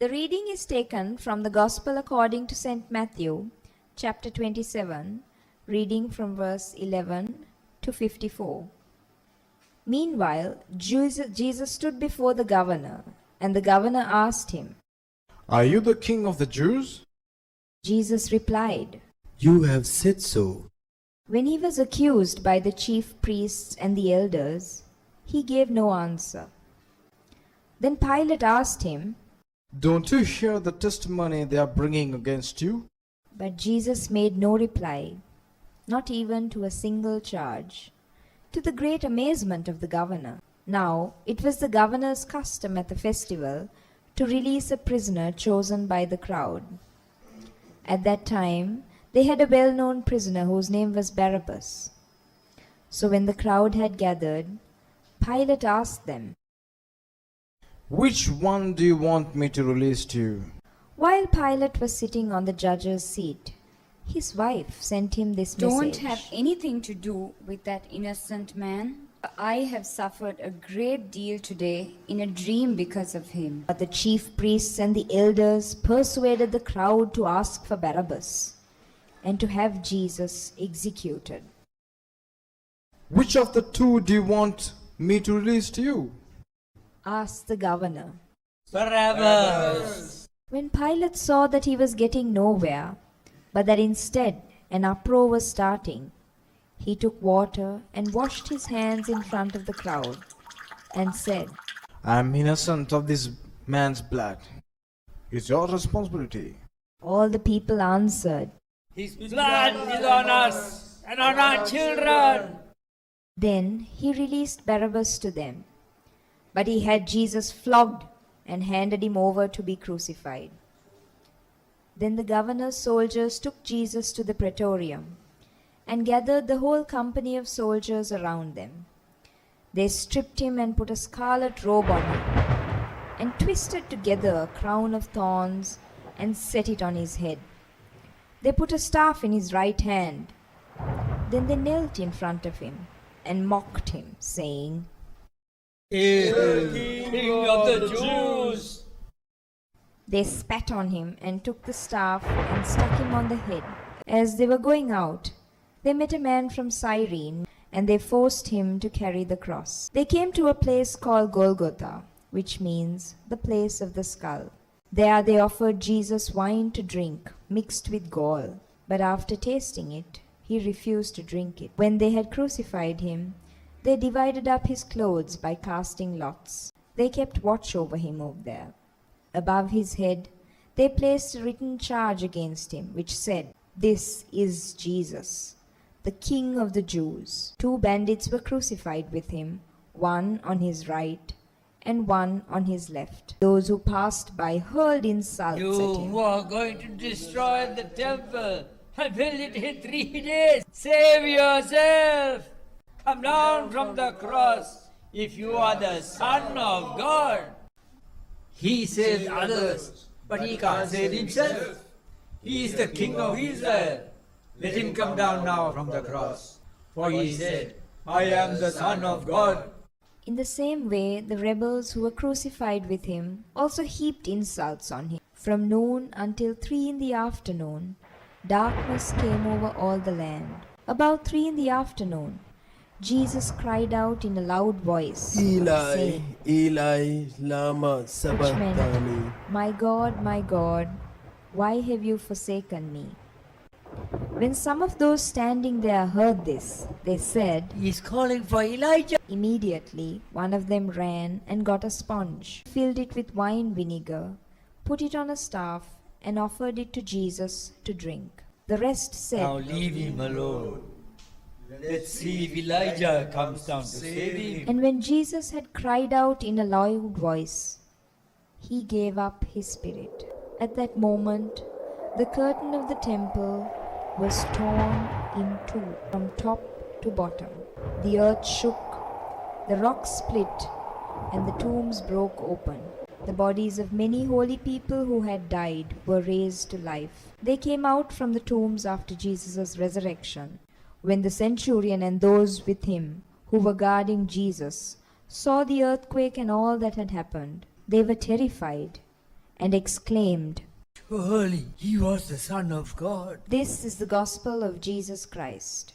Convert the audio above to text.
The reading is taken from the Gospel according to St. Matthew, chapter 27, reading from verse 11 to 54. Meanwhile, Jesus stood before the governor, and the governor asked him, "Are you the king of the Jews?" Jesus replied, You have said so. When he was accused by the chief priests and the elders, he gave no answer. Then Pilate asked him, "Don't you hear the testimony they are bringing against you?" but Jesus made no reply, not even to a single charge, to the great amazement of the governor. Now it was the governor's custom at the festival to release a prisoner chosen by the crowd. At that time they had a well-known prisoner whose name was Barabbas. So when the crowd had gathered, Pilate asked them, "Which one do you want me to release to you?" While Pilate was sitting on the judge's seat, his wife sent him this Don't message. have anything to do with that innocent man. I have suffered a great deal today in a dream because of him. But the chief priests and the elders persuaded the crowd to ask for Barabbas and to have Jesus executed. "Which of the two do you want me to release to you?" Asked the governor. Barabbas! When Pilate saw that he was getting nowhere, but that instead an uproar was starting, he took water and washed his hands in front of the crowd and said, "I am innocent of this man's blood. It's your responsibility." All the people answered. His blood is on us and on our children. Then he released Barabbas to them, but he had Jesus flogged and handed him over to be crucified. Then the governor's soldiers took Jesus to the praetorium and gathered the whole company of soldiers around them. They stripped him and put a scarlet robe on him, and twisted together a crown of thorns and set it on his head. They put a staff in his right hand. Then they knelt in front of him and mocked him, saying, Hail, King of the Jews! They spat on him and took the staff and stuck him on the head. As they were going out, they met a man from Cyrene, and they forced him to carry the cross. They came to a place called Golgotha, which means the place of the skull. There they offered Jesus wine to drink, mixed with gall, but after tasting it, he refused to drink it. When they had crucified him, they divided up his clothes by casting lots. They kept watch over him over there. Above his head, they placed a written charge against him, which said, "This is Jesus, the King of the Jews." 2 bandits were crucified with him, one on his right and one on his left. Those who passed by hurled insults You at him. who are going to destroy the temple and build it in 3 days, save yourself! Come down from the cross if you are the Son of God. He saves others, but he can't save himself. He is the King of Israel. Let him come down now from the cross. For he said, I am the Son of God. In the same way, the rebels who were crucified with him also heaped insults on him. From noon until 3 in the afternoon, darkness came over all the land. About 3 in the afternoon, Jesus cried out in a loud voice, Eli, saying, Eli, lama which sabachthani. meant, my God, why have you forsaken me?" When some of those standing there heard this, they said, He is calling for Elijah. Immediately one of them ran and got a sponge, filled it with wine vinegar, put it on a staff, and offered it to Jesus to drink. The rest Now said, leave him alone. Let's see if Elijah comes down to save him. And when Jesus had cried out in a loud voice, he gave up his spirit. At that moment, the curtain of the temple was torn in two from top to bottom. The earth shook, the rocks split, and the tombs broke open. The bodies of many holy people who had died were raised to life. They came out from the tombs after Jesus' resurrection. When the centurion and those with him who were guarding Jesus saw the earthquake and all that had happened, they were terrified and exclaimed, Surely he was the Son of God. "This is the gospel of Jesus Christ."